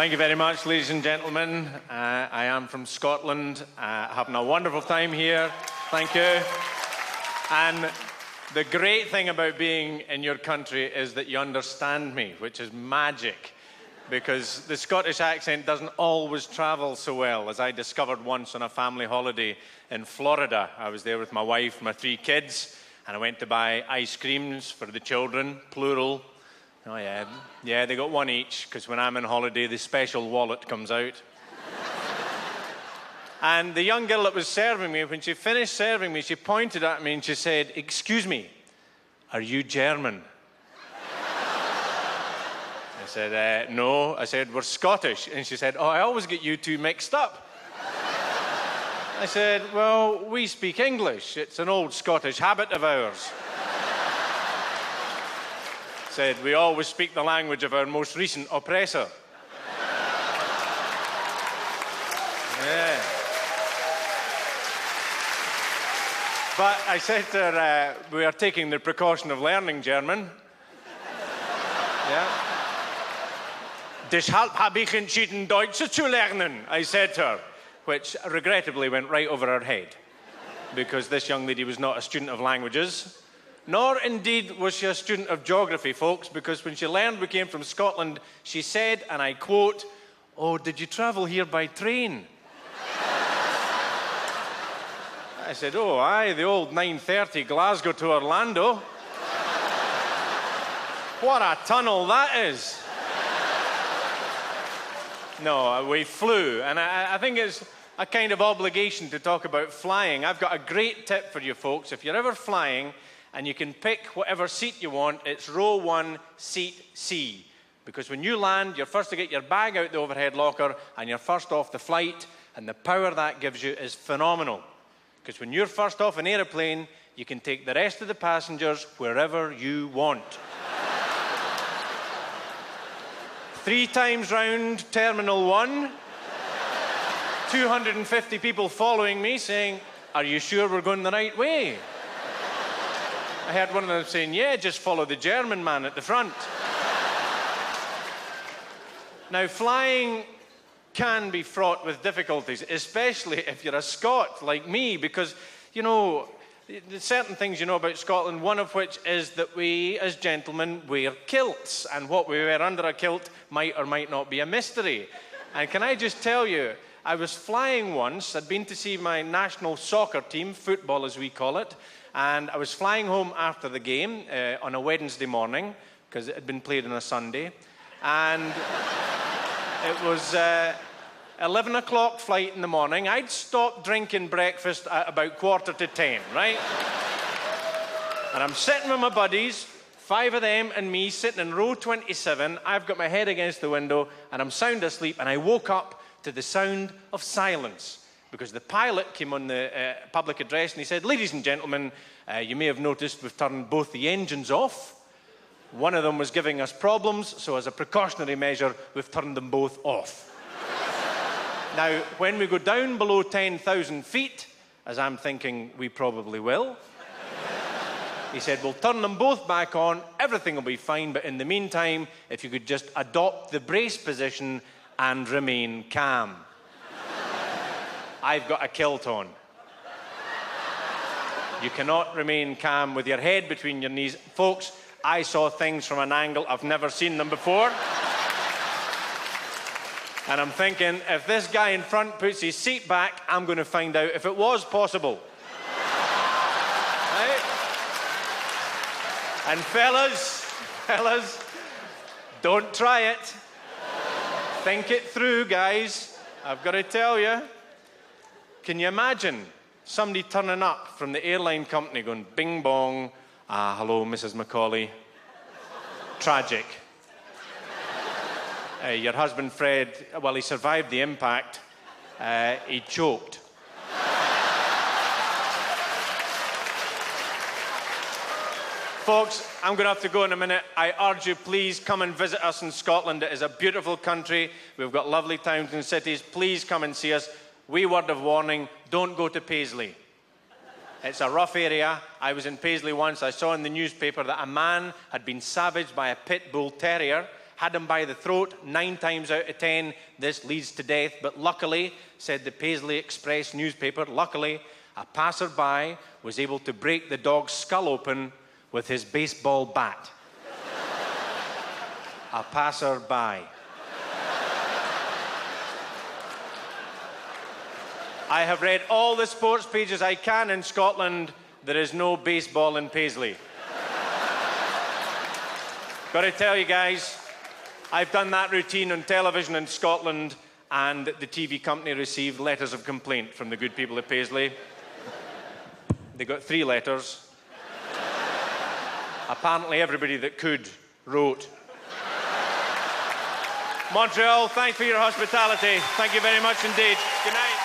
Thank you very much, ladies and gentlemen. I am from Scotland, having a wonderful time here. Thank you. And the great thing about being in your country is that you understand me, which is magic, because the Scottish accent doesn't always travel so well, as I discovered once on a family holiday in Florida. I was there with my wife, my 3 kids, and I went to buy ice creams for the children, plural. Oh, yeah, they got 1 each, because when I'm on holiday, the special wallet comes out. And the young girl that was serving me, when she finished serving me, she pointed at me and she said, "Excuse me, are you German?" I said, "No." I said, "We're Scottish." And she said, "Oh, I always get you two mixed up." I said, "Well, we speak English. It's an old Scottish habit of ours." Said, "We always speak the language of our most recent oppressor." Yeah. But I said to her, we are taking the precaution of learning German. Yeah. Deshalb habe ich entschieden, Deutsch zu lernen, I said to her, which regrettably went right over her head, because this young lady was not a student of languages. Nor, indeed, was she a student of geography, folks, because when she learned we came from Scotland, she said, and I quote, "Oh, did you travel here by train?" I said, "Oh, aye, the old 9:30 Glasgow to Orlando." What a tunnel that is. No, we flew, and I think it's a kind of obligation to talk about flying. I've got a great tip for you folks. If you're ever flying, and you can pick whatever seat you want, it's row 1, seat C. Because when you land, you're first to get your bag out the overhead locker, and you're first off the flight, and the power that gives you is phenomenal. Because when you're first off an aeroplane, you can take the rest of the passengers wherever you want. 3 times round Terminal 1, 250 people following me saying, "Are you sure we're going the right way?" I heard one of them saying, "Yeah, just follow the German man at the front." Now, flying can be fraught with difficulties, especially if you're a Scot like me, because, you know, there's certain things you know about Scotland, one of which is that we, as gentlemen, wear kilts, and what we wear under a kilt might or might not be a mystery. And can I just tell you, I was flying once. I'd been to see my national soccer team, football as we call it, and I was flying home after the game on a Wednesday morning, because it had been played on a Sunday, and it was 11 o'clock flight in the morning. I'd stopped drinking breakfast at about 9:45, right? And I'm sitting with my buddies, 5 of them and me, sitting in row 27. I've got my head against the window, and I'm sound asleep, and I woke up to the sound of silence, because the pilot came on the public address and he said, "Ladies and gentlemen, you may have noticed we've turned both the engines off. One of them was giving us problems, so as a precautionary measure, we've turned them both off. Now, when we go down below 10,000 feet, as I'm thinking we probably will," he said, "we'll turn them both back on, everything will be fine, but in the meantime, if you could just adopt the brace position and remain calm." I've got a kilt on. You cannot remain calm with your head between your knees. Folks, I saw things from an angle I've never seen them before. And I'm thinking, if this guy in front puts his seat back, I'm going to find out if it was possible. Right? And fellas, don't try it. Think it through, guys. I've got to tell you. Can you imagine somebody turning up from the airline company going, "Bing bong, hello, Mrs. Macaulay. Tragic. Your husband Fred, well, he survived the impact. He choked." Folks, I'm going to have to go in a minute. I urge you, please come and visit us in Scotland. It is a beautiful country. We've got lovely towns and cities. Please come and see us. Wee word of warning, don't go to Paisley. It's a rough area. I was in Paisley once. I saw in the newspaper that a man had been savaged by a pit bull terrier, had him by the throat. 9 times out of 10, this leads to death. But luckily, said the Paisley Express newspaper, luckily, a passerby was able to break the dog's skull open with his baseball bat. A passerby. I have read all the sports pages I can in Scotland. There is no baseball in Paisley. Got to tell you guys, I've done that routine on television in Scotland, and the TV company received letters of complaint from the good people of Paisley. They got 3 letters. Apparently everybody that could wrote. Montreal, thanks for your hospitality. Thank you very much indeed. Good night.